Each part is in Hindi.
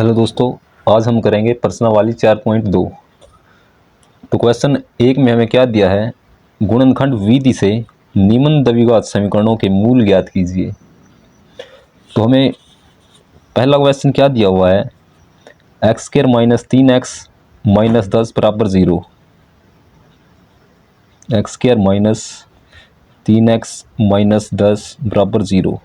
हेलो दोस्तों, आज हम करेंगे प्रश्नावली 4.2। तो क्वेश्चन 1 में हमें क्या दिया है, गुणनखंड विधि से निम्न द्विघात समीकरणों के मूल ज्ञात कीजिए। तो हमें पहला क्वेश्चन क्या दिया हुआ है, x square minus 3x minus 10 बराबर 0। X square minus 3x minus 10 बराबर 0।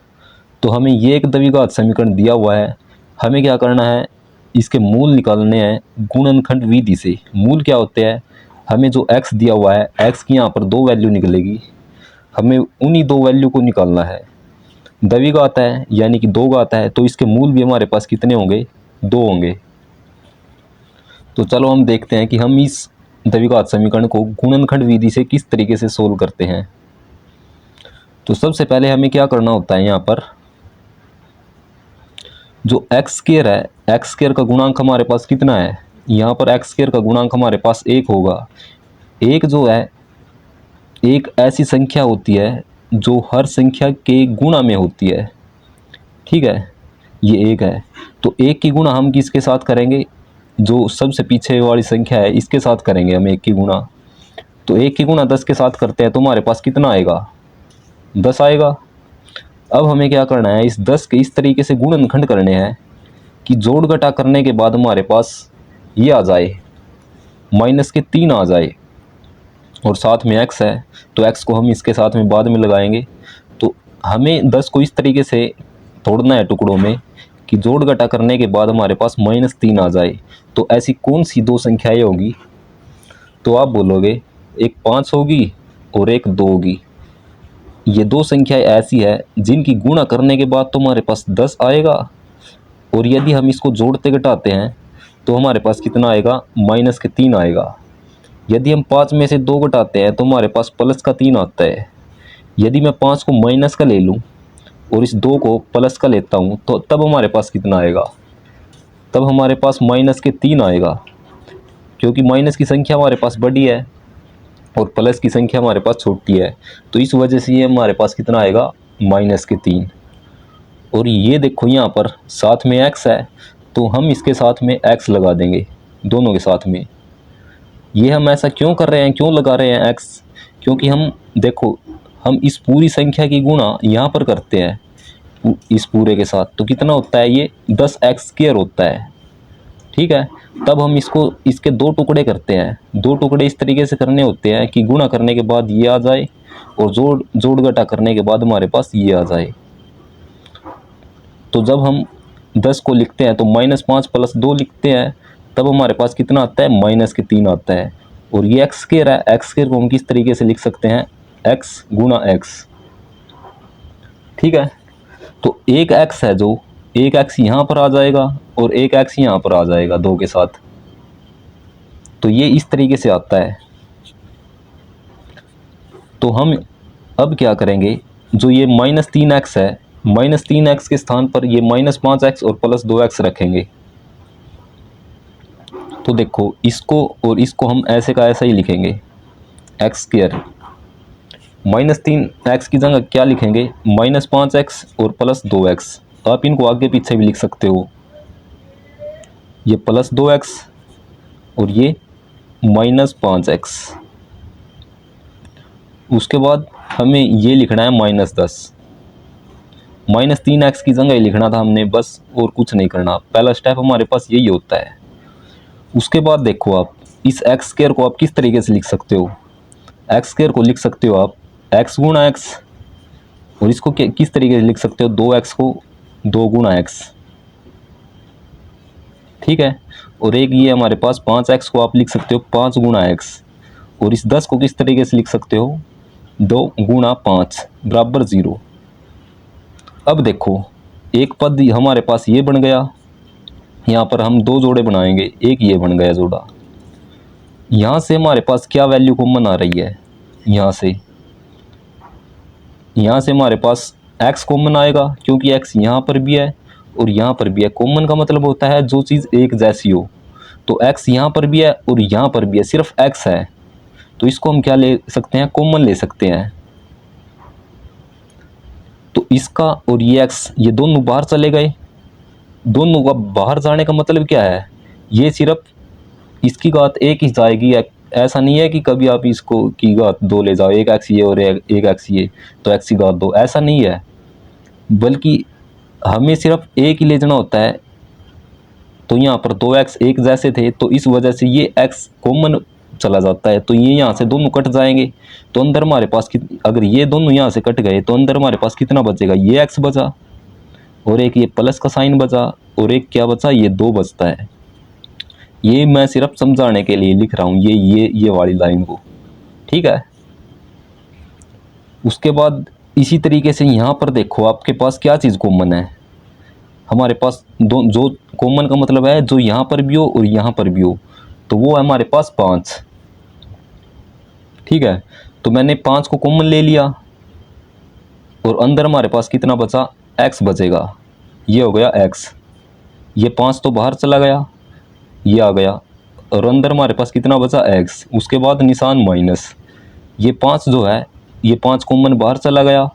तो हमें ये एक द्विघात समीकरण दिया हुआ है, हमें क्या करना है, इसके मूल निकालने हैं गुणनखंड विधि से। मूल क्या होते हैं, हमें जो x दिया हुआ है, x की यहाँ पर दो वैल्यू निकलेगी, हमें उन्हीं दो वैल्यू को निकालना है। द्विघात है यानी कि दो घात है, तो इसके मूल भी हमारे पास कितने होंगे, दो होंगे। तो चलो हम देखते हैं कि हम इस द्विघात समीकरण को गुणनखंड विधि से किस तरीके से सोल्व करते हैं। तो सबसे पहले हमें क्या करना होता है, यहाँ पर जो एक्स स्क्वायर है, एक्स स्क्वायर का गुणांक हमारे पास कितना है, यहाँ पर एक्स स्क्वायर का गुणांक हमारे पास 1 होगा। एक जो है, एक ऐसी संख्या होती है जो हर संख्या के गुणा में होती है, ठीक है, ये एक है। तो एक की गुणा हम किसके साथ करेंगे, जो सबसे पीछे वाली संख्या है इसके साथ करेंगे हम एक की गुणा। तो एक की गुणा 10 के साथ करते हैं तो हमारे पास कितना आएगा, 10 आएगा। अब हमें क्या करना है, इस 10 के इस तरीके से गुणनखंड करने हैं कि जोड़ घटा करने के बाद हमारे पास ये आ जाए, माइनस के 3 आ जाए, और साथ में x है तो x को हम इसके साथ में बाद में लगाएंगे। तो हमें 10 को इस तरीके से तोड़ना है टुकड़ों में कि जोड़ घटा करने के बाद हमारे पास -3 आ जाए। तो ऐसी कौन सी दो संख्याएं होगी, तो आप बोलोगे एक 5 होगी और एक 2 होगी। ये दो संख्याएं ऐसी है जिनकी गुणा करने के बाद तो हमारे पास 10 आएगा, और यदि हम इसको जोड़ते घटाते हैं तो हमारे पास कितना आएगा, -3 आएगा। यदि हम 5 में से 2 घटाते हैं तो हमारे पास +3 आता है। यदि मैं 5 को माइनस का ले लूँ और इस 2 को प्लस का लेता हूँ तो तब हमारे पास कितना आएगा, तब हमारे पास -3 आएगा, क्योंकि माइनस की संख्या हमारे पास बड़ी है और प्लस की संख्या हमारे पास छोटी है। तो इस वजह से ये हमारे पास कितना आएगा, -3। और ये देखो यहाँ पर साथ में x है तो हम इसके साथ में x लगा देंगे, दोनों के साथ में। ये हम ऐसा क्यों कर रहे हैं, क्यों लगा रहे हैं x, क्योंकि हम देखो, हम इस पूरी संख्या की गुणा यहाँ पर करते हैं इस पूरे के साथ, तो कितना होता है, ये 10x² होता है, ठीक है। तब हम इसको, इसके दो टुकड़े करते हैं, दो टुकड़े इस तरीके से करने होते हैं कि गुणा करने के बाद ये आ जाए और जोड़ घटा करने के बाद हमारे पास ये आ जाए। तो जब हम 10 को लिखते हैं तो -5 + 2 लिखते हैं, तब हमारे पास कितना आता है, -3 आता है। और ये एक्स स्क्वायर है, एक्स स्क्वायर को हम किस तरीके से लिख सकते हैं, x गुणा x, ठीक है। तो एक x है, जो एक x यहाँ पर आ जाएगा और एक x यहाँ पर आ जाएगा 2 के साथ। तो ये इस तरीके से आता है। तो हम अब क्या करेंगे, जो ये -3x है, -3x के स्थान पर ये -5x और +2x रखेंगे। तो देखो, इसको और इसको हम ऐसे का ऐसा ही लिखेंगे, एक्स स्क्वायर। -3x की जगह क्या लिखेंगे, -5x और +2x। आप इनको आगे पीछे भी लिख सकते हो, ये +2x और ये -5x। उसके बाद हमें ये लिखना है -10। -3x की जगह ही लिखना था हमने बस, और कुछ नहीं करना। पहला स्टेप हमारे पास यही होता है। उसके बाद देखो, आप इस एक्स स्क्वायर को आप किस तरीके से लिख सकते हो, एक्स स्क्वायर को लिख सकते हो आप x गुणा x, और इसको किस तरीके से लिख सकते हो, 2x को 2 गुणा x, ठीक है। और एक ये हमारे पास 5x को आप लिख सकते हो 5 गुणा x, और इस 10 को किस तरीके से लिख सकते हो, 2 गुणा 5 बराबर 0। अब देखो, एक पद हमारे पास ये बन गया, यहाँ पर हम दो जोड़े बनाएंगे, एक ये बन गया जोड़ा। यहाँ से हमारे पास क्या वैल्यू कॉमन आ रही है, यहाँ से हमारे पास x कॉमन आएगा, क्योंकि x यहाँ पर भी है और यहाँ पर भी है। कॉमन का मतलब होता है जो चीज़ एक जैसी हो। तो x यहाँ पर भी है और यहाँ पर भी है, सिर्फ x है, तो इसको हम क्या ले सकते हैं, कॉमन ले सकते हैं। तो इसका और ये x, ये दोनों बाहर चले गए, दोनों का बाहर जाने का मतलब क्या है, ये सिर्फ इसकी घात एक ही जाएगी। ऐसा नहीं है कि कभी आप इसको की घात दो ले जाओ, एक एक्स ये और एक एक्स ये, तो एक्स की घात दो, ऐसा नहीं है, बल्कि हमें सिर्फ एक ही ले जाना होता है। तो यहाँ पर दो एक्स एक जैसे थे, तो इस वजह से ये एक्स कॉमन चला जाता है, तो ये यहाँ से दोनों कट जाएंगे। तो अंदर हमारे पास अगर ये दोनों यहाँ से कट गए तो अंदर हमारे पास कितना बचेगा, ये एक्स बचा और एक ये प्लस का साइन बचा और एक क्या बचा, ये दो बचता है। ये मैं सिर्फ समझाने के लिए लिख रहा हूँ ये वाली लाइन को, ठीक है। उसके बाद इसी तरीके से यहाँ पर देखो आपके पास क्या चीज़ कॉमन है, हमारे पास दो, जो कॉमन का मतलब है जो यहाँ पर भी हो और यहाँ पर भी हो, तो वो है हमारे पास 5, ठीक है। तो मैंने 5 को कॉमन ले लिया और अंदर हमारे पास कितना बचा, x बचेगा, ये हो गया x। ये 5 तो बाहर चला गया, ये आ गया, और अंदर हमारे पास कितना बचा, x। उसके बाद निशान माइनस, ये 5 जो है, ये 5 कॉमन बाहर चला गया,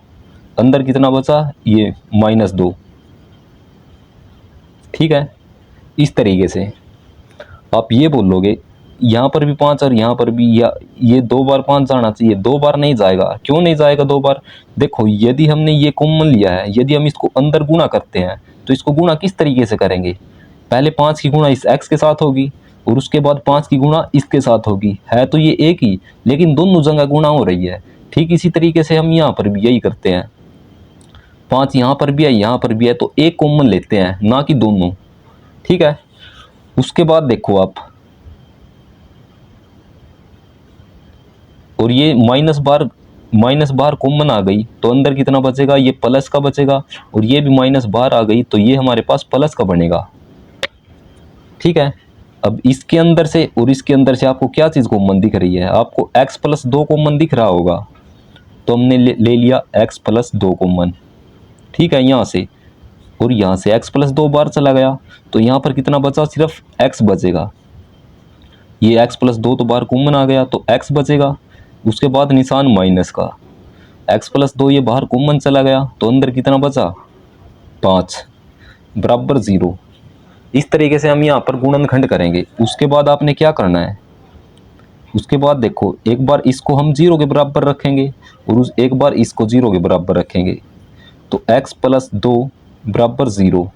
अंदर कितना बचा, ये -2, ठीक है। इस तरीके से आप ये बोलोगे यहाँ पर भी 5 और यहाँ पर भी, या ये 2 बार 5 जाना चाहिए, 2 बार नहीं जाएगा। क्यों नहीं जाएगा 2 बार, देखो यदि हमने ये कॉमन लिया है, यदि हम इसको अंदर गुणा करते हैं तो इसको गुणा किस तरीके से करेंगे, पहले 5 की गुणा इस x के साथ होगी और उसके बाद 5 की गुणा इसके साथ होगी, है तो ये एक ही, लेकिन दोनों जगह गुणा हो रही है। ठीक इसी तरीके से हम यहाँ पर भी यही करते हैं, 5 यहाँ पर भी है यहाँ पर भी है, तो एक कॉमन लेते हैं, ना कि दोनों, ठीक है। उसके बाद देखो आप, और ये माइनस बार कॉमन आ गई, तो अंदर कितना बचेगा, ये प्लस का बचेगा, और ये भी माइनस बार आ गई तो ये हमारे पास प्लस का बनेगा, ठीक है। अब इसके अंदर से और इसके अंदर से आपको क्या चीज़ कॉमन दिख रही है, आपको x+2 कॉमन दिख रहा होगा, तो हमने ले लिया x+2 कॉमन, ठीक है, यहाँ से। और यहाँ से x+2 बार चला गया, तो यहाँ पर कितना बचा, सिर्फ x बचेगा। ये x+2 तो बाहर कॉमन आ गया तो x बचेगा। उसके बाद निशान माइनस का, x+2 ये बाहर कॉमन चला गया तो अंदर कितना बचा, 5 बराबर 0। इस तरीके से हम यहाँ पर गुणनखंड करेंगे। उसके बाद आपने क्या करना है, उसके बाद देखो एक बार इसको हम 0 के बराबर रखेंगे और एक बार इसको 0 के बराबर रखेंगे, तो x+2 बराबर 0,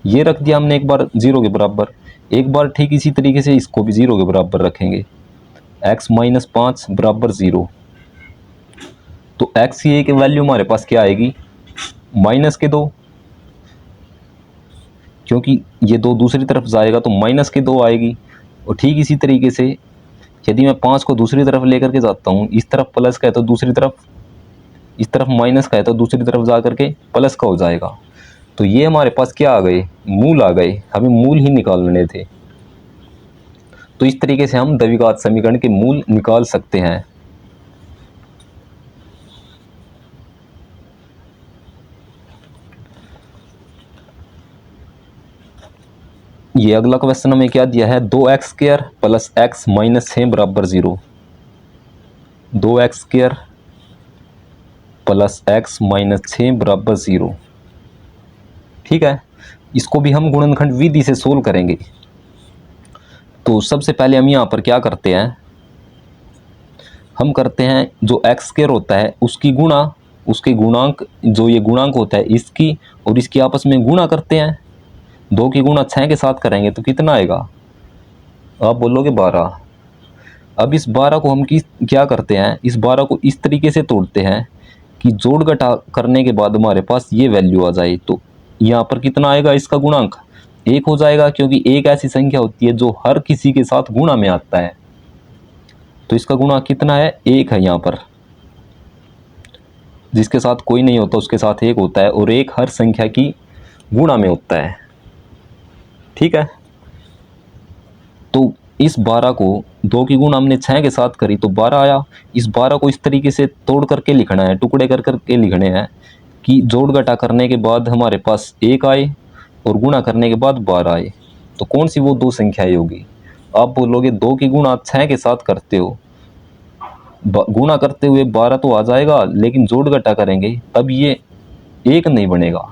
ये रख दिया हमने एक बार 0 के बराबर। एक बार ठीक इसी तरीके से इसको भी 0 के बराबर रखेंगे, x-5 बराबर 0। तो x की एक वैल्यू हमारे पास क्या आएगी, -2, क्योंकि ये 2 दूसरी तरफ जाएगा तो -2 आएगी। और ठीक इसी तरीके से यदि मैं 5 को दूसरी तरफ लेकर के जाता हूँ, इस तरफ प्लस का है तो दूसरी तरफ, इस तरफ माइनस का है तो दूसरी तरफ जा करके प्लस का हो जाएगा। तो ये हमारे पास क्या आ गए, मूल आ गए, हमें मूल ही निकालने थे। तो इस तरीके से हम द्विघात समीकरण के मूल निकाल सकते हैं। ये अगला क्वेश्चन हमें क्या दिया है, 2x² + x - 6 बराबर 0, 2x² + x - 6 बराबर 0, ठीक है। इसको भी हम गुणनखंड विधि से सोल्व करेंगे। तो सबसे पहले हम यहाँ पर क्या करते हैं, हम करते हैं जो x² होता है उसकी गुणा, उसके गुणांक, जो ये गुणांक होता है इसकी और इसकी आपस में गुणा करते हैं। 2 की गुणा 6 के साथ करेंगे तो कितना आएगा, आप बोलोगे 12। अब इस 12 को हम क्या करते हैं, इस 12 को इस तरीके से तोड़ते हैं कि जोड़ घटा करने के बाद हमारे पास ये वैल्यू आ जाए। तो यहाँ पर कितना आएगा, इसका गुणांक 1 हो जाएगा, क्योंकि एक ऐसी संख्या होती है जो हर किसी के साथ गुणा में आता है। तो इसका गुणा कितना है, 1 है। यहाँ पर जिसके साथ कोई नहीं होता उसके साथ 1 होता है, और 1 हर संख्या की गुणा में होता है, ठीक है। तो इस 12 को 2 की गुणा हमने 6 के साथ करी तो 12 आया। इस 12 को इस तरीके से तोड़ करके लिखना है, टुकड़े कर करके लिखने हैं कि जोड़ घटा करने के बाद हमारे पास 1 आए और गुणा करने के बाद 12 आए। तो कौन सी वो 2 संख्याएं होगी, आप बोलोगे 2 की गुणा 6 के साथ करते हो, गुणा करते हुए 12 तो आ जाएगा, लेकिन जोड़ घटा करेंगे तब ये 1 नहीं बनेगा।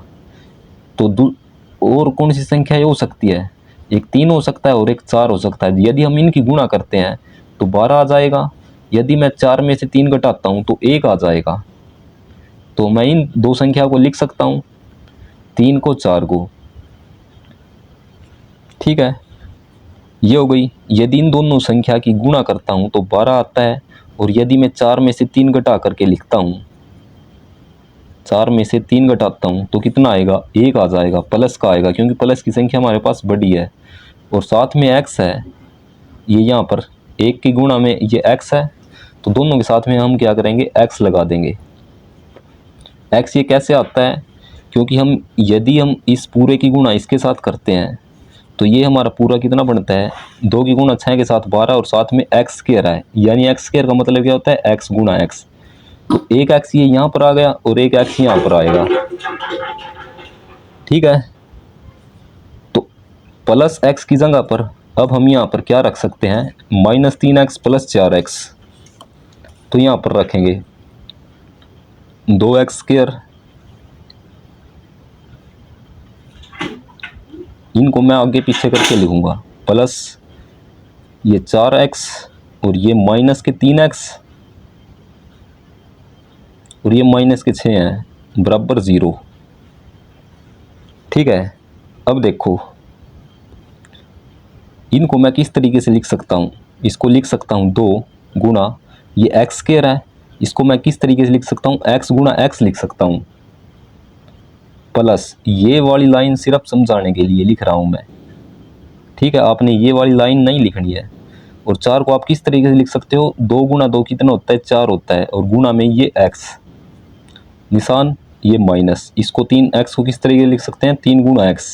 तो और कौन सी संख्या ये हो सकती है, एक 3 हो सकता है और एक 4 हो सकता है। यदि हम इनकी गुणा करते हैं तो 12 आ जाएगा। यदि मैं 4 में से 3 घटाता हूँ तो 1 आ जाएगा। तो मैं इन दो संख्या को लिख सकता हूँ, 3 को 4 को। ठीक है, ये हो गई। यदि इन दोनों संख्या की गुणा करता हूँ तो 12 आता है, और यदि मैं 4 में से 3 घटा करके लिखता हूँ, 4 में से 3 घटाता हूँ तो कितना आएगा, 1 आ जाएगा, प्लस का आएगा, क्योंकि प्लस की संख्या हमारे पास बड़ी है। और साथ में x है, ये यहाँ पर 1 की गुणा में ये x है, तो दोनों के साथ में हम क्या करेंगे, x लगा देंगे। x ये कैसे आता है, क्योंकि यदि हम इस पूरे की गुणा इसके साथ करते हैं तो ये हमारा पूरा कितना बनता है, 2 की गुणा 6 के साथ 12, और साथ में एक्स स्क्वायर है, यानी एक्स स्क्वायर का मतलब क्या होता है, x गुणा x। तो एक एक्स ये यहाँ पर आ गया और एक एक्स यहाँ पर आएगा। ठीक है, तो प्लस एक्स की जगह पर अब हम यहाँ पर क्या रख सकते हैं, -3x प्लस 4x। तो यहाँ पर रखेंगे 2x स्क्वायर, इनको मैं आगे पीछे करके लिखूंगा, प्लस ये 4x और ये माइनस के 3x और ये माइनस के 6 हैं बराबर 0। ठीक है, अब देखो इनको मैं किस तरीके से लिख सकता हूँ, इसको लिख सकता हूँ 2 गुणा ये एक्स स्क्वायर है, इसको मैं किस तरीके से लिख सकता हूँ, x गुणा x लिख सकता हूँ, प्लस ये वाली लाइन सिर्फ समझाने के लिए लिख रहा हूँ मैं। ठीक है, आपने ये वाली लाइन नहीं लिखनी है। और 4 को आप किस तरीके से लिख सकते हो, 2 गुणा 2 कितना होता है, 4 होता है, और गुणा में ये x निशान, ये माइनस, इसको 3x को किस तरीके से लिख सकते हैं, 3 गुणा x,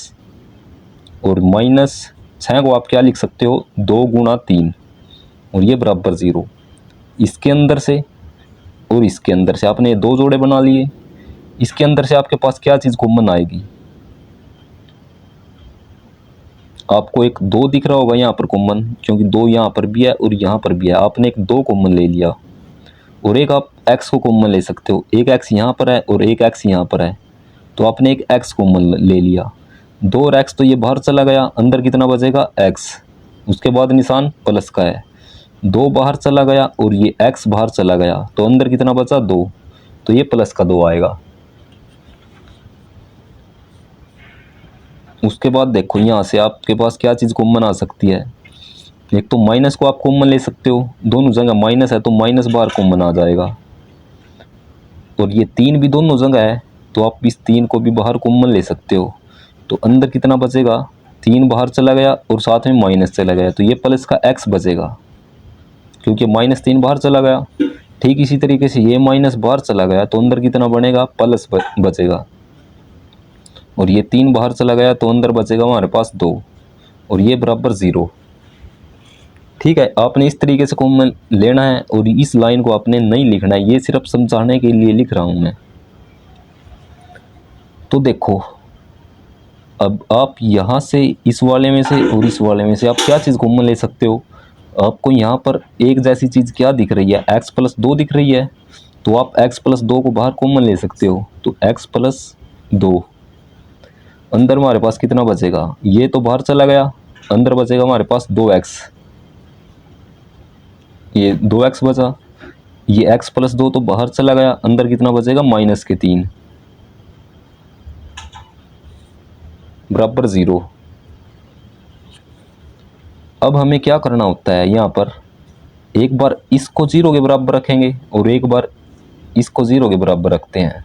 और माइनस 6 को आप क्या लिख सकते हो, 2 गुणा 3, और ये बराबर 0। इसके अंदर से और इसके अंदर से आपने 2 जोड़े बना लिए, इसके अंदर से आपके पास क्या चीज़ कॉमन आएगी, आपको एक 2 दिख रहा होगा यहाँ पर कॉमन, क्योंकि 2 यहाँ पर भी है और यहाँ पर भी है, आपने एक 2 कॉमन ले लिया। और एक आप x को कॉमन ले सकते हो, एक x यहाँ पर है और एक x यहाँ पर है, तो आपने एक x कॉमन ले लिया। 2 और x तो ये बाहर चला गया, अंदर कितना बचेगा, x, उसके बाद निशान प्लस का है, 2 बाहर चला गया और ये x बाहर चला गया, तो अंदर कितना बचा, 2, तो ये प्लस का 2 आएगा। उसके बाद देखो यहाँ से आपके पास क्या चीज़ कॉमन आ सकती है, एक तो माइनस को आप कॉमन ले सकते हो, दोनों जगह माइनस है तो माइनस बार कॉमन आ जाएगा, और ये 3 भी दोनों जगह है तो आप इस 3 को भी बाहर कॉमन ले सकते हो। तो अंदर कितना बचेगा, 3 बाहर चला गया और साथ में माइनस चला गया, तो ये प्लस का x बचेगा, क्योंकि -3 बाहर चला गया। ठीक इसी तरीके से ये माइनस बाहर चला गया तो अंदर कितना बनेगा, प्लस बचेगा, और ये 3 बाहर चला गया तो अंदर बचेगा हमारे पास 2, और ये बराबर 0। ठीक है, आपने इस तरीके से कॉमन लेना है और इस लाइन को आपने नहीं लिखना है, ये सिर्फ समझाने के लिए लिख रहा हूं मैं। तो देखो अब आप यहाँ से इस वाले में से और इस वाले में से आप क्या चीज़ कॉमन ले सकते हो, आपको यहाँ पर एक जैसी चीज़ क्या दिख रही है, x प्लस 2 दिख रही है, तो आप x प्लस 2 को बाहर कॉमन ले सकते हो, तो x प्लस 2, अंदर हमारे पास कितना बचेगा, ये तो बाहर चला गया, अंदर बचेगा हमारे पास 2x, ये 2x बचा, ये x प्लस 2 तो बाहर चला गया, अंदर कितना बचेगा, माइनस के 3 बराबर 0। अब हमें क्या करना होता है, यहाँ पर एक बार इसको 0 के बराबर रखेंगे और एक बार इसको 0 के बराबर रखते हैं,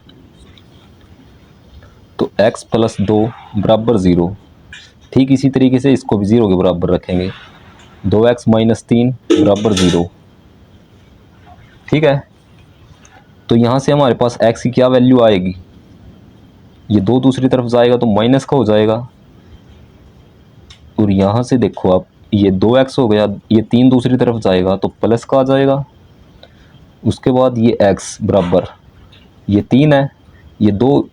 तो x प्लस 2 बराबर 0। ठीक इसी तरीके से इसको भी 0 के बराबर रखेंगे, 2x माइनस 3 बराबर 0। ठीक है, तो यहाँ से हमारे पास x की क्या वैल्यू आएगी, ये 2 दूसरी तरफ जाएगा तो माइनस का हो जाएगा, और यहाँ से देखो आप ये 2x हो गया, ये 3 दूसरी तरफ जाएगा तो प्लस का आ जाएगा। उसके बाद ये x बराबर, ये 3 है, ये 2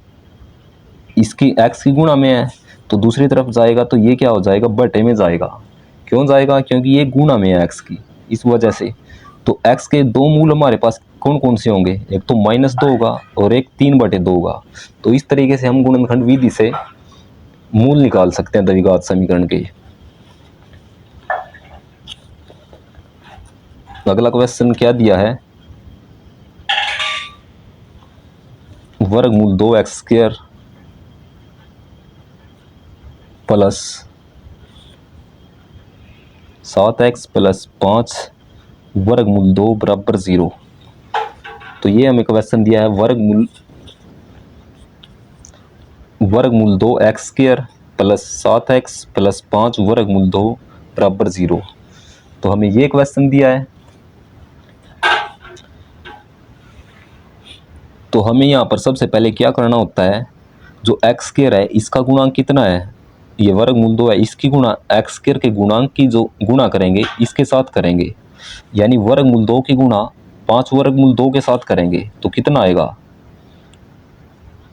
इसकी x की गुणा में है तो दूसरी तरफ जाएगा तो ये क्या हो जाएगा, बटे में जाएगा। क्यों जाएगा, क्योंकि ये गुणा में है x की, इस वजह से। तो x के 2 मूल हमारे पास कौन कौन से होंगे, एक तो -2 होगा और एक 3/2 होगा। तो इस तरीके से हम गुणनखंड विधि से मूल निकाल सकते हैं द्विघात समीकरण के। अगला क्वेश्चन क्या दिया है, वर्गमूल 2x² प्लस 7x प्लस 5 वर्गमूल 2 बराबर 0। तो ये हमें क्वेश्चन दिया है वर्गमूल 2x² प्लस 7x प्लस 5 वर्गमूल 2 बराबर 0। तो हमें ये क्वेश्चन दिया है, तो हमें यहाँ पर सबसे पहले क्या करना होता है, जो x² है इसका गुणांक कितना है, ये वर्गमूल 2 है, इसकी गुणा x² के गुणांक की जो गुणा करेंगे इसके साथ करेंगे, यानी वर्गमूल 2 की गुणा 5 वर्गमूल 2 के साथ करेंगे तो कितना आएगा,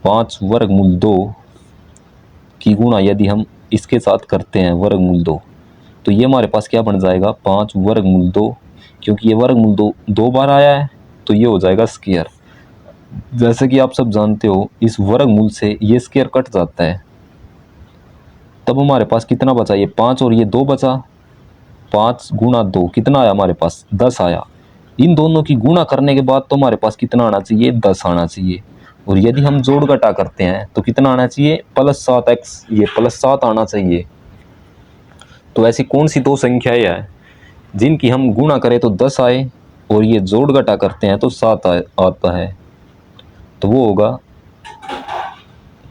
5 वर्गमूल 2 की गुणा यदि हम इसके साथ करते हैं वर्गमूल 2, तो ये हमारे पास क्या बन जाएगा, 5 वर्गमूल 2, क्योंकि ये वर्गमूल 2 दो बार आया है तो ये हो जाएगा स्क्वायर। जैसे कि आप सब जानते हो इस वर्गमूल से ये स्क्वायर कट जाता है, तब हमारे पास कितना बचा, ये 5 और ये 2 बचा, 5 गुणा 2 कितना आया हमारे पास, 10 आया। इन दोनों की गुणा करने के बाद तो हमारे पास कितना आना चाहिए, 10 आना चाहिए। और यदि हम जोड़ घटा करते हैं तो कितना आना चाहिए, प्लस 7x, ये प्लस 7 आना चाहिए। तो ऐसी कौन सी दो संख्याएं हैं जिनकी हम गुणा करें तो 10 आए और ये जोड़ घटा करते हैं तो 7 आता है, तो वो होगा,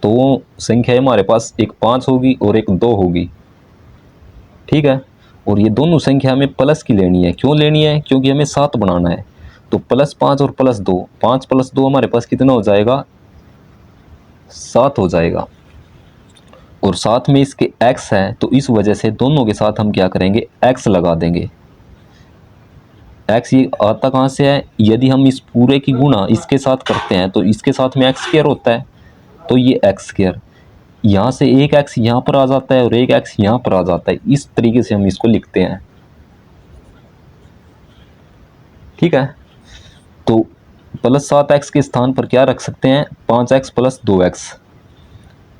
तो वो संख्या हमारे पास एक 5 होगी और एक 2 होगी, ठीक है। और ये दोनों संख्या हमें प्लस की लेनी है, क्यों लेनी है, क्योंकि हमें 7 बनाना है। तो प्लस 5 और प्लस 2, 5 प्लस 2 हमारे पास कितना हो जाएगा, 7 हो जाएगा। और साथ में इसके x है तो इस वजह से दोनों के साथ हम क्या करेंगे, x लगा देंगे। x ये आता कहाँ से है, यदि हम इस पूरे की गुणा इसके साथ करते हैं तो इसके साथ में x² होता है, तो ये x², यहाँ से एक x यहाँ पर आ जाता है और एक x यहाँ पर आ जाता है, इस तरीके से हम इसको लिखते हैं, ठीक है। तो प्लस 7x के स्थान पर क्या रख सकते हैं, 5x प्लस 2x।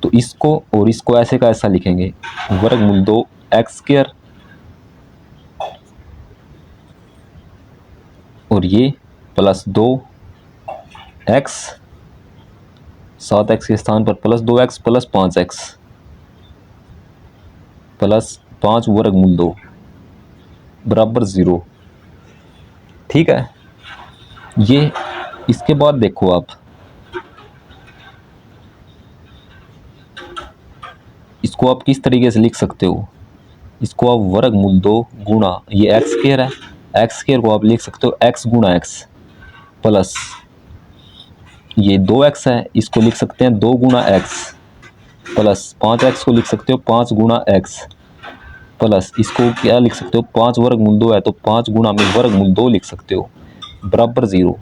तो इसको और इसको ऐसे का ऐसा लिखेंगे, वर्गमूल 2x² और ये प्लस 2x, 7x के स्थान पर plus 2x plus 5x plus 5 वर्गमूल 2 बराबर 0, ठीक है। ये इसके बाद देखो आप, इसको आप किस तरीके से लिख सकते हो, इसको आप वर्गमूल 2 गुणा ये x² है, x² को आप लिख सकते हो x गुणा x प्लस ये 2x है, इसको लिख सकते हैं 2 गुणा x प्लस 5x को लिख सकते हो 5 गुणा x प्लस इसको क्या लिख सकते हो, 5 वर्गमूल 2 है तो 5 गुणा में वर्गमूल 2 लिख सकते हो बराबर 0।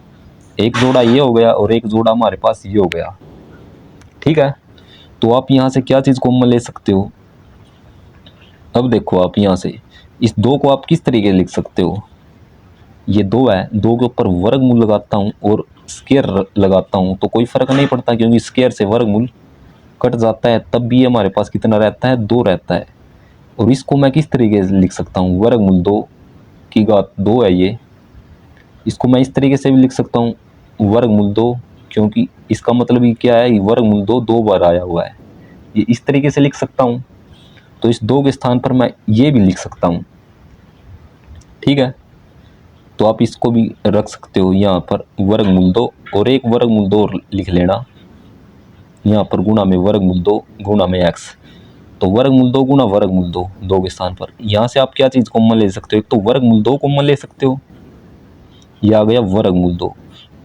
एक जोड़ा ये हो गया और एक जोड़ा हमारे पास ये हो गया, ठीक है। तो आप यहाँ से क्या चीज़ कॉमन ले सकते हो, अब देखो आप यहाँ से इस 2 को आप किस तरीके लिख सकते हो, ये 2 है, 2 के ऊपर वर्गमूल लगाता हूँ और स्क्वायर लगाता हूँ तो कोई फर्क नहीं पड़ता, क्योंकि स्क्वायर से वर्गमूल कट जाता है, तब भी हमारे पास कितना रहता है, 2 रहता है। और इसको मैं किस तरीके से लिख सकता हूँ, वर्गमूल 2 की घात 2 है ये, इसको मैं इस तरीके से भी लिख सकता हूँ वर्गमूल 2, क्योंकि इसका मतलब ये क्या है, वर्गमूल 2 दो बार आया हुआ है, ये इस तरीके से लिख सकता हूँ। तो इस 2 के स्थान पर मैं ये भी लिख सकता हूँ, ठीक है। तो आप इसको भी रख सकते हो यहाँ पर वर्गमूल 2 और एक वर्गमूल 2 लिख लेना यहाँ पर गुणा में वर्गमूल 2 गुणा में x। तो वर्गमूल 2 गुणा वर्गमूल 2, 2 के स्थान पर यहाँ से आप क्या चीज़ कॉमन ले सकते हो, एक तो वर्गमूल 2 कॉमन ले सकते हो, ये आ गया वर्गमूल 2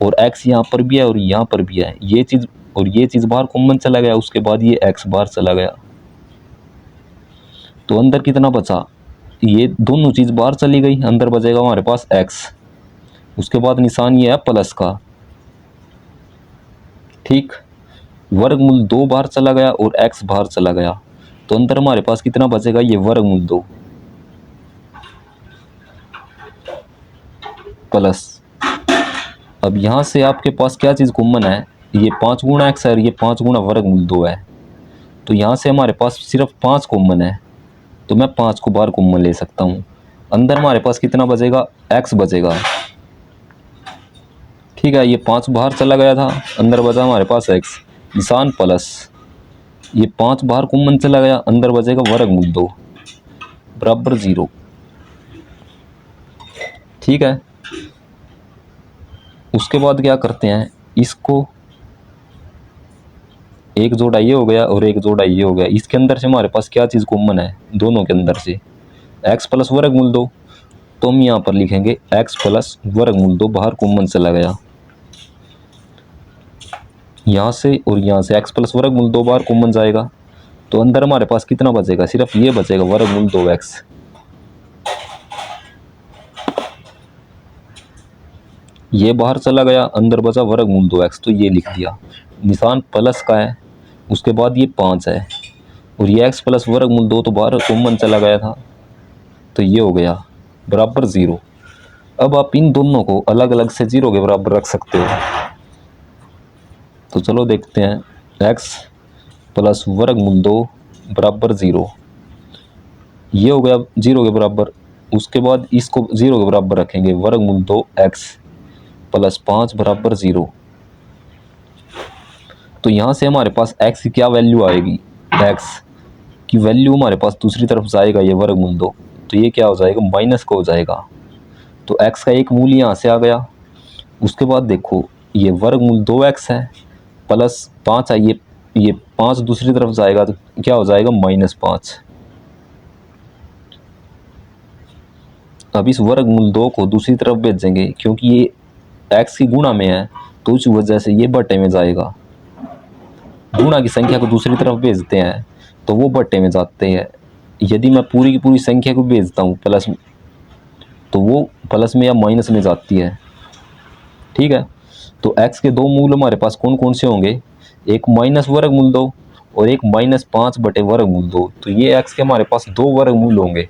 और x यहाँ पर भी है और यहाँ पर भी है, ये चीज़ और ये चीज़ बाहर कॉमन चला गया, उसके बाद ये x बाहर चला गया, तो अंदर कितना बचा, ये दोनों चीज़ बाहर चली गई, अंदर बचेगा हमारे पास x, उसके बाद निशान ये है प्लस का, ठीक। वर्गमूल 2 बाहर चला गया और x बाहर चला गया, तो अंदर हमारे पास कितना बचेगा, ये वर्गमूल 2 प्लस, अब यहाँ से आपके पास क्या चीज़ कॉमन है, ये 5 गुणा x है और ये 5 गुणा वर्गमूल 2 है, तो यहाँ से हमारे पास सिर्फ 5 कॉमन है, तो मैं 5 को बाहर कॉमन ले सकता हूँ। अंदर हमारे पास कितना बचेगा, x बचेगा। ठीक है, ये 5 बाहर चला गया था, अंदर बचा हमारे पास x, निशान प्लस, ये 5 बाहर कॉमन चला गया, अंदर बचेगा वर्गमूल 2 बराबर 0। ठीक है, उसके बाद क्या करते हैं, इसको एक जोड़ा ये हो गया और एक जोड़ा ये हो गया, इसके अंदर से हमारे पास क्या चीज़ कॉमन है, दोनों के अंदर से x प्लस वर्गमूल 2, तो हम यहाँ पर लिखेंगे x प्लस वर्गमूल 2 बाहर कॉमन चला गया, यहाँ से और यहाँ से x प्लस वर्गमूल 2 बाहर कॉमन जाएगा, तो अंदर हमारे पास कितना बचेगा, सिर्फ ये बचेगा वर्गमूल 2x। ये बाहर चला गया, अंदर बचा वर्गमूल 2x, तो ये लिख दिया, निशान प्लस का है। उसके बाद ये 5 है और ये x प्लस वर्गमूल 2 तो बाहर कॉमन चला गया था, तो ये हो गया बराबर 0। अब आप इन दोनों को अलग अलग से 0 के बराबर रख सकते हो, तो चलो देखते हैं, x प्लस वर्गमूल 2 बराबर 0, ये हो गया 0 के बराबर। उसके बाद इसको 0 के बराबर रखेंगे, वर्गमूल 2x प्लस 5 बराबर 0। तो यहाँ से हमारे पास x की क्या वैल्यू आएगी, x की वैल्यू हमारे पास दूसरी तरफ जाएगा ये वर्गमूल 2, तो ये क्या हो जाएगा, माइनस का हो जाएगा। तो x का एक मूल्य यहाँ से आ गया। उसके बाद देखो, ये वर्गमूल 2x है प्लस 5 है, ये 5 दूसरी तरफ जाएगा तो क्या हो जाएगा, -5। अब इस वर्गमूल 2 को दूसरी तरफ भेजेंगे, क्योंकि ये x की गुणा में है तो उस वजह से ये बट्टे में जाएगा। गुणा की संख्या को दूसरी तरफ भेजते हैं तो वो बट्टे में जाते हैं। यदि मैं पूरी की पूरी संख्या को भेजता हूँ प्लस में, तो वो प्लस में या माइनस में जाती है। ठीक है, तो x के दो मूल हमारे पास कौन कौन से होंगे, एक माइनस वर्गमूल 2 और एक -5 बटे वर्गमूल 2, तो ये x के हमारे पास 2 वर्गमूल होंगे।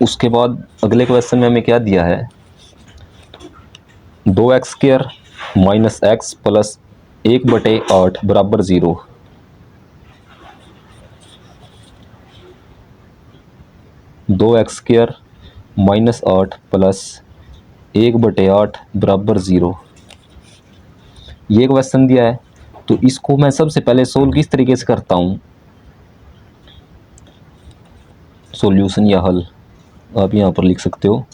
उसके बाद अगले क्वेश्चन में हमें क्या दिया है, 2x² माइनस x प्लस 1/8 बराबर 0। दो एक्स स्क्र माइनस 8 प्लस 1/8 बराबर 0, ये क्वेश्चन दिया है। तो इसको मैं सबसे पहले सोल्व किस तरीके से करता हूँ, सॉल्यूशन या हल आप यहाँ पर लिख सकते हो।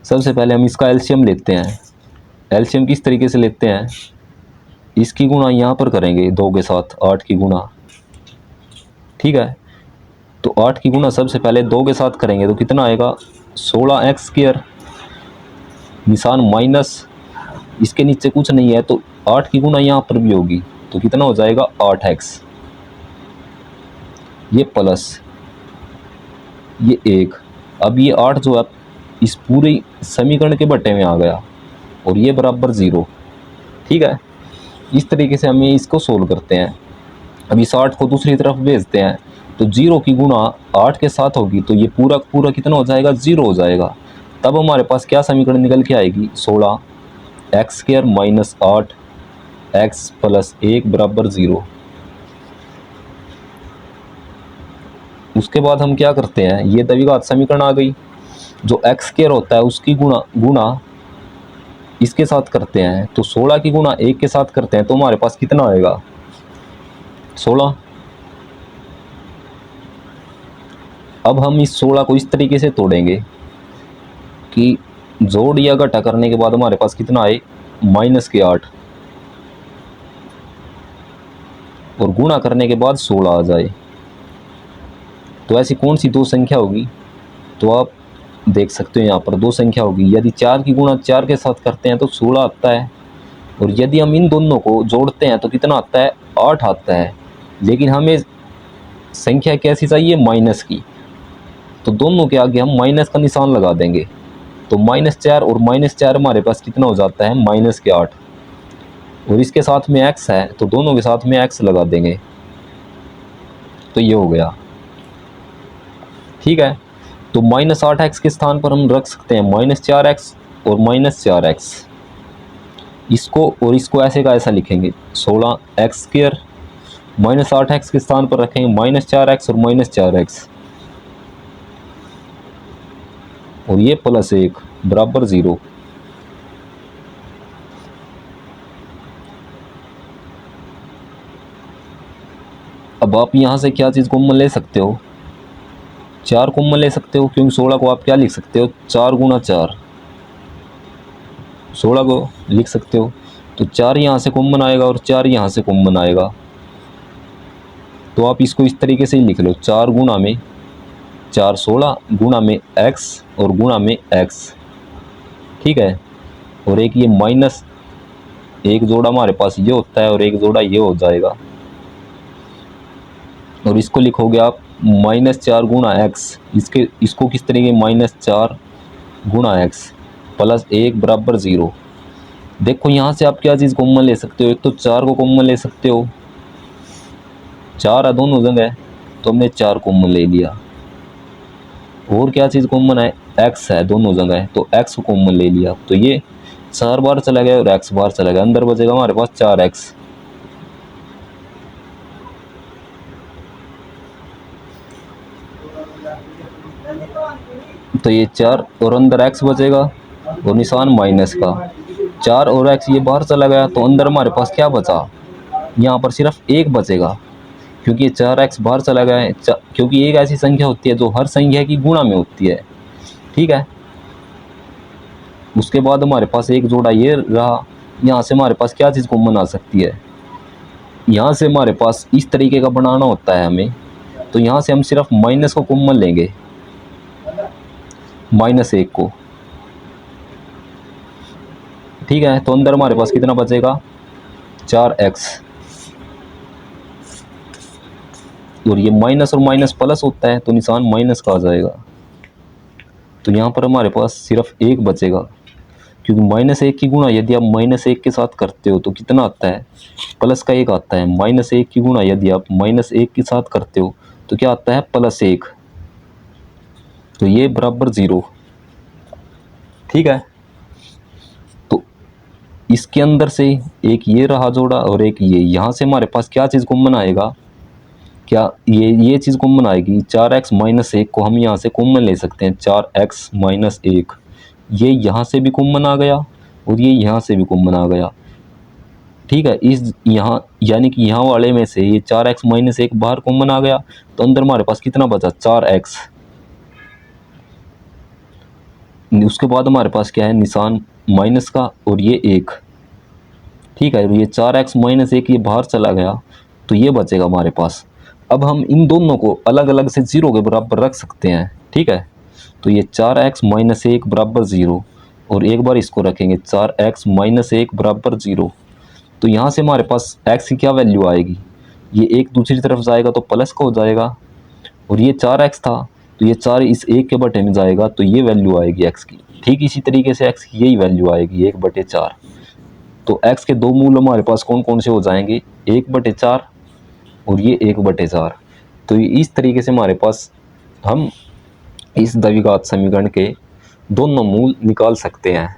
सबसे पहले हम इसका एलसीएम लेते हैं। एलसीएम किस तरीके से लेते हैं, इसकी गुणा यहाँ पर करेंगे 2 के साथ, 8 की गुणा। ठीक है, तो 8 की गुणा सबसे पहले 2 के साथ करेंगे तो कितना आएगा, 16x², निशान माइनस, इसके नीचे कुछ नहीं है तो 8 की गुणा यहाँ पर भी होगी तो कितना हो जाएगा 8x, ये प्लस ये 1। अब ये 8 जो है इस पूरे समीकरण के बट्टे में आ गया और ये बराबर 0। ठीक है, इस तरीके से हमें इसको सोल्व करते हैं। अब इस 8 को दूसरी तरफ भेजते हैं तो 0 की गुणा 8 के साथ होगी तो ये पूरा पूरा कितना हो जाएगा, 0 हो जाएगा। तब हमारे पास क्या समीकरण निकल के आएगी, 16x² माइनस 8x प्लस 1 बराबर 0। उसके बाद हम क्या करते हैं, ये द्विघात समीकरण आ गई, जो x² होता है उसकी गुणा इसके साथ करते हैं, तो 16 की गुणा 1 के साथ करते हैं तो हमारे पास कितना आएगा, 16। अब हम इस 16 को इस तरीके से तोड़ेंगे कि जोड़ या घटा करने के बाद हमारे पास कितना आए, -8, और गुणा करने के बाद 16 आ जाए। तो ऐसी कौन सी दो संख्या होगी, तो आप देख सकते हो यहाँ पर दो संख्या होगी। यदि 4 की गुणा 4 के साथ करते हैं तो 16 आता है, और यदि हम इन दोनों को जोड़ते हैं तो कितना आता है, 8 आता है। लेकिन हमें संख्या कैसी चाहिए, माइनस की, तो दोनों के आगे हम माइनस का निशान लगा देंगे। तो -4 और -4 हमारे पास कितना हो जाता है, -8, और इसके साथ में x है तो दोनों के साथ में x लगा देंगे, तो ये हो गया। ठीक है, तो -8x के स्थान पर हम रख सकते हैं -4x और -4x। इसको और इसको ऐसे का ऐसा लिखेंगे, 16x² माइनस 8x के स्थान पर रखेंगे -4x और -4x, और ये +1 बराबर 0। अब आप यहाँ से क्या चीज़ कॉमन ले सकते हो, 4 कॉमन ले सकते हो, क्योंकि 16 को आप क्या लिख सकते हो, 4 गुना 4, 16 को लिख सकते हो। तो 4 यहाँ से कॉमन आएगा और 4 यहाँ से कॉमन आएगा, तो आप इसको इस तरीके से ही लिख लो, 4 गुना में 4 16 गुना में x और गुना में x, ठीक है। और एक ये माइनस, एक जोड़ा हमारे पास ये होता है और एक जोड़ा ये हो जाएगा, और इसको लिखोगे आप -4 गुना x, इसको किस तरीके -4 गुना x +1 बराबर 0। देखो यहाँ से आप क्या चीज़ कॉमन ले सकते हो, एक तो 4 को कॉमन ले सकते हो, 4 है दोनों जगह, तो हमने 4 कॉमन ले लिया। और क्या चीज़ कॉमन है, x है दोनों जगह, तो x को कॉमन ले लिया, तो ये 4 बार चला गया और x बार चला गया, अंदर बचेगा हमारे पास 4x। तो ये 4 और अंदर x बचेगा और निशान माइनस का, 4 और x ये बाहर चला गया, तो अंदर हमारे पास क्या बचा, यहाँ पर सिर्फ 1 बचेगा, क्योंकि ये 4x बाहर चला गया है, क्योंकि एक ऐसी संख्या होती है जो हर संख्या की गुणा में होती है, ठीक है। उसके बाद हमारे पास एक जोड़ा ये रहा, यहाँ से हमारे पास क्या चीज़ कॉमन आ सकती है, यहाँ से हमारे पास इस तरीके का बनाना होता है हमें, तो यहाँ से हम सिर्फ माइनस को कॉमन लेंगे, -1 को, ठीक है। तो अंदर हमारे पास कितना बचेगा, 4x, और ये माइनस और माइनस प्लस होता है, तो निशान माइनस का आ जाएगा, तो यहाँ पर हमारे पास सिर्फ 1 बचेगा, क्योंकि -1 की गुणा यदि आप -1 के साथ करते हो तो कितना आता है, प्लस का 1 आता है, -1 की गुणा यदि आप -1 के साथ करते हो तो क्या आता है, +1, तो ये बराबर 0, ठीक है। तो इसके अंदर से एक ये रहा जोड़ा और एक ये, यहाँ से हमारे पास क्या चीज़ कॉमन आएगा, क्या ये चीज़ कॉमन आएगी, 4x -1 को हम यहाँ से कॉमन ले सकते हैं, 4x - 1, ये यहाँ से भी कॉमन आ गया और ये यहाँ से भी कॉमन आ गया, ठीक है। इस यहाँ यानी कि यहाँ वाले में से ये 4x - 1 बाहर कॉमन आ गया, तो अंदर हमारे पास कितना बचा, 4x। उसके बाद हमारे पास क्या है, निशान माइनस का और ये 1, ठीक है। ये 4x - 1 ये बाहर चला गया, तो ये बचेगा हमारे पास। अब हम इन दोनों को अलग अलग से 0 के बराबर रख सकते हैं, ठीक है। तो ये 4x - 1 बराबर 0, और एक बार इसको रखेंगे 4x - 1 बराबर 0, तो यहाँ से हमारे पास x की क्या वैल्यू आएगी, ये एक दूसरी तरफ जाएगा तो प्लस का हो जाएगा, और ये 4x था तो ये 4 इस 1 के बटे में जाएगा, तो ये वैल्यू आएगी x की। ठीक इसी तरीके से x की यही वैल्यू आएगी 1/4। तो x के दो मूल हमारे पास कौन कौन से हो जाएंगे, 1/4 और ये 1/4। तो इस तरीके से हमारे पास हम इस द्विघात समीकरण के दोनों मूल निकाल सकते हैं।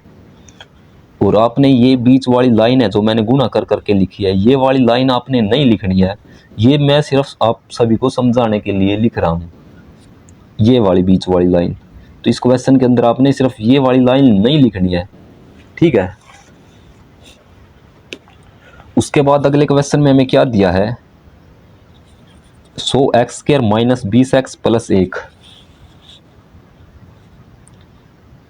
और आपने ये बीच वाली लाइन है जो मैंने गुणा कर करके लिखी है, ये वाली लाइन आपने नहीं लिखनी है, ये मैं सिर्फ आप सभी को समझाने के लिए लिख रहा हूँ, ये वाली बीच वाली लाइन। तो इस क्वेश्चन के अंदर आपने सिर्फ ये वाली लाइन नहीं लिखनी है, ठीक है। उसके बाद अगले क्वेश्चन में हमें क्या दिया है, 100x² - 20x + 1,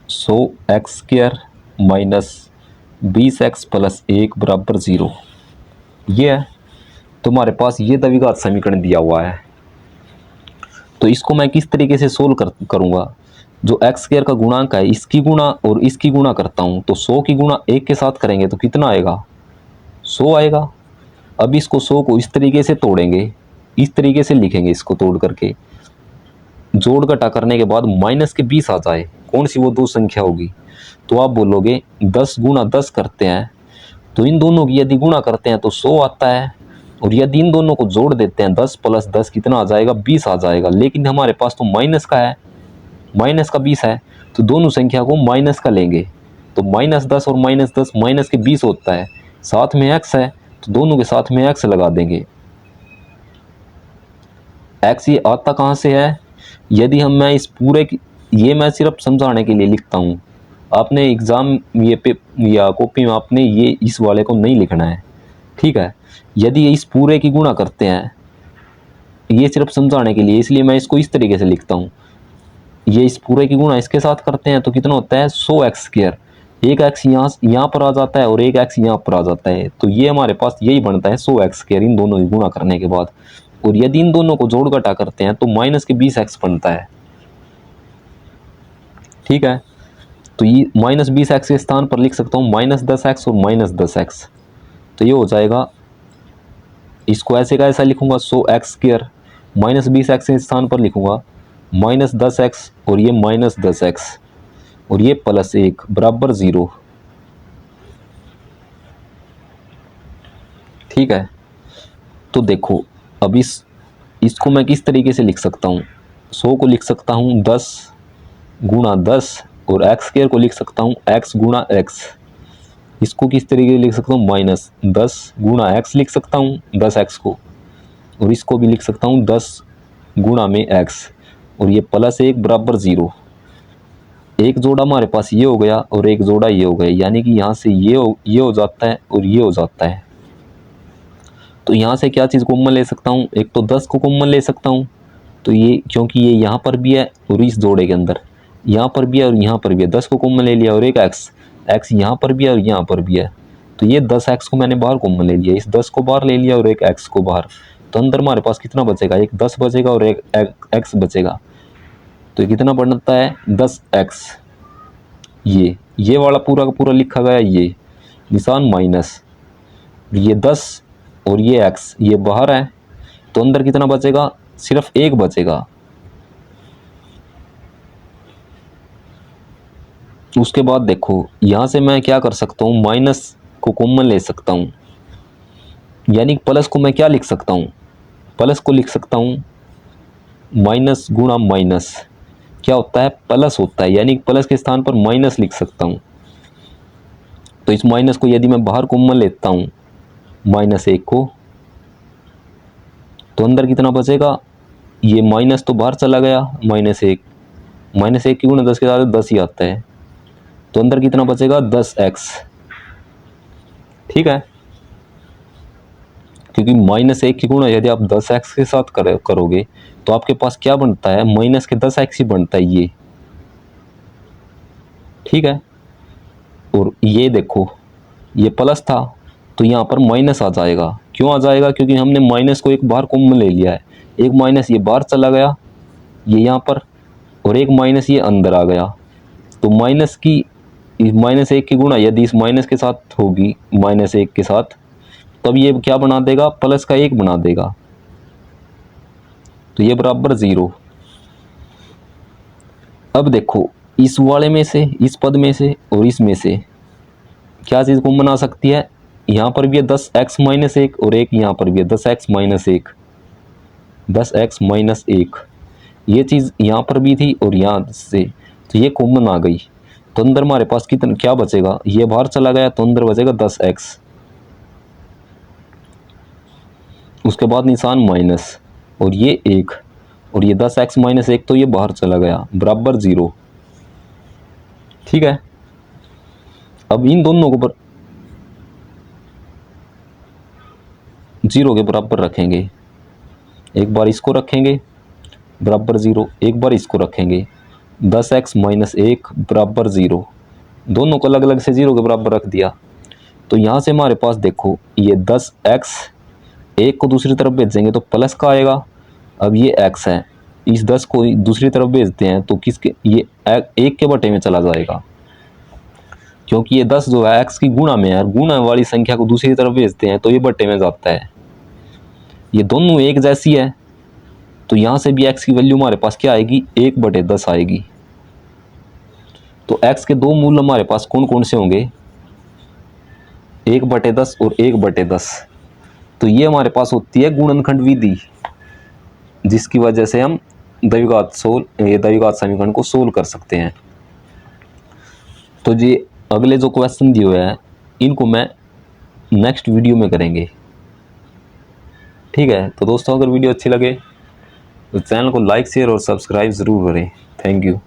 100x² - 20x + 1 बराबर 0, ये है। तुम्हारे पास ये द्विघात समीकरण दिया हुआ है, तो इसको मैं किस तरीके से सोल्व करूँगा, जो x² का गुणांक है इसकी गुणा और इसकी गुणा करता हूँ, तो 100 की गुणा 1 के साथ करेंगे तो कितना आएगा, 100 आएगा। अब इसको 100 को इस तरीके से तोड़ेंगे, इस तरीके से लिखेंगे, इसको तोड़ करके जोड़ घटा करने के बाद माइनस के 20 आ जाए, कौन सी वो दो संख्या होगी, तो आप बोलोगे 10 गुणा 10 करते हैं, तो इन दोनों की यदि गुणा करते हैं तो 100 आता है, और यदि इन दोनों को जोड़ देते हैं 10 + 10 कितना आ जाएगा, 20 आ जाएगा। लेकिन हमारे पास तो माइनस का है, माइनस का 20 है, तो दोनों संख्या को माइनस का लेंगे, तो -10 और -10 माइनस के 20 होता है, साथ में x है तो दोनों के साथ में x लगा देंगे। x ये आता कहाँ से है, यदि हम मैं इस पूरे की, ये मैं सिर्फ समझाने के लिए लिखता हूँ, आपने एग्ज़ाम ये पे या कॉपी में आपने ये इस वाले को नहीं लिखना है, ठीक है। यदि ये इस पूरे की गुणा करते हैं, ये सिर्फ समझाने के लिए, इसलिए मैं इसको इस तरीके से लिखता हूँ। ये इस पूरे की गुणा इसके साथ करते हैं तो कितना होता है 100x²। एक x यहाँ पर आ जाता है और एक x यहाँ पर आ जाता है, तो ये हमारे पास यही बनता है 100x² इन दोनों की गुणा करने के बाद। और यदि इन दोनों को जोड़ घटा करते हैं तो माइनस के 20x बनता है, ठीक है। तो ये -20x के स्थान पर लिख सकता हूँ -10x और -10x, तो ये हो जाएगा, इसको ऐसे का ऐसा लिखूंगा 100x², -20x के स्थान पर लिखूंगा -10x और ये -10x और ये +1 बराबर 0, ठीक है। तो देखो अब इसको मैं किस तरीके से लिख सकता हूँ, 100 को लिख सकता हूँ 10 गुणा 10 और x² को लिख सकता हूँ x गुणा x। इसको किस तरीके से लिख सकता हूँ -10 गुणा x लिख सकता हूँ 10x को, और इसको भी लिख सकता हूँ 10 गुणा में x और ये +1 बराबर 0। एक जोड़ा हमारे पास ये हो गया और एक जोड़ा ये हो गया, यानी कि यहाँ से ये हो जाता है और ये हो जाता है। तो यहाँ से क्या चीज़ कॉमन ले सकता हूँ, एक तो 10 को कॉमन ले सकता हूँ, तो ये क्योंकि ये यहाँ पर भी है और इस जोड़े के अंदर यहाँ पर भी है और यहाँ पर भी है, 10 को कॉमन ले लिया और एक x यहाँ पर भी है और यहाँ पर भी है, तो ये 10x को मैंने बाहर कॉमन ले लिया, इस 10 को बाहर ले लिया और एक x को बाहर, तो अंदर हमारे पास कितना बचेगा, एक 10 बचेगा और एक x बचेगा, तो कितना बनता है 10x। ये वाला पूरा का पूरा लिखा गया, ये निशान माइनस, ये 10 और ये x ये बाहर है, तो अंदर कितना बचेगा, सिर्फ 1 बचेगा। उसके बाद देखो यहाँ से मैं क्या कर सकता हूँ, माइनस को कॉमन ले सकता हूँ, यानी प्लस को मैं क्या लिख सकता हूँ, प्लस को लिख सकता हूँ माइनस गुणा माइनस, क्या होता है प्लस होता है, यानी प्लस के स्थान पर माइनस लिख सकता हूँ। तो इस माइनस को यदि मैं बाहर कॉमन लेता हूँ -1 को, तो अंदर कितना बचेगा, ये माइनस तो बाहर चला गया -1 की गुणा 10 के साथ 10 ही आता है, तो अंदर कितना बचेगा 10x, ठीक है। क्योंकि -1 की गुणा यदि आप 10x के साथ करोगे तो आपके पास क्या बनता है, माइनस के 10x ही बनता है ये, ठीक है। और ये देखो ये प्लस था तो यहाँ पर माइनस आ जाएगा, क्यों आ जाएगा, क्योंकि हमने माइनस को एक बाहर कॉमन ले लिया है, एक माइनस ये बाहर चला गया ये यहाँ पर, और एक माइनस ये अंदर आ गया, तो -1 की गुणा यदि इस माइनस के साथ होगी -1 के साथ, तब ये क्या बना देगा, प्लस का 1 बना देगा, तो ये बराबर 0। अब देखो इस वाले में से, इस पद में से और इसमें से क्या चीज़ कॉमन आ सकती है, यहाँ पर भी है 10x - 1 और एक यहाँ पर भी है 10x - 1, 10x - 1, ये चीज़ यहाँ पर भी थी और यहाँ से, तो ये कॉमन आ गई, तो अंदर हमारे पास कितना क्या बचेगा, ये बाहर चला गया तो अंदर बचेगा 10x, उसके बाद निशान माइनस और ये 1 और ये 10x - 1, तो ये बाहर चला गया बराबर 0, ठीक है। अब इन दोनों को 0 के बराबर रखेंगे, एक बार इसको रखेंगे बराबर 0, एक बार इसको रखेंगे 10x - 1 बराबर 0, दोनों को अलग अलग से 0 के बराबर रख दिया, तो यहाँ से हमारे पास देखो ये 10x, एक को दूसरी तरफ भेजेंगे तो प्लस का आएगा, अब ये x है, इस 10 को दूसरी तरफ भेजते हैं तो किसके, ये 1 के बटे में चला जाएगा, क्योंकि ये 10 जो है x की गुणा में है, गुणा वाली संख्या को दूसरी तरफ भेजते हैं तो ये बटे में जाता है, ये दोनों एक जैसी है, तो यहाँ से भी x की वैल्यू हमारे पास क्या आएगी, 1/10 आएगी। तो x के दो मूल हमारे पास कौन कौन से होंगे, 1/10 और 1/10, तो ये हमारे पास होती है गुणनखंड विधि, जिसकी वजह से हम द्विघात समीकरण को सोल्व कर सकते हैं। तो ये अगले जो क्वेश्चन दिए हुए हैं इनको मैं नेक्स्ट वीडियो में करेंगे। ठीक है, तो दोस्तों अगर वीडियो अच्छी लगे तो चैनल को लाइक शेयर और सब्सक्राइब ज़रूर करें। Thank you.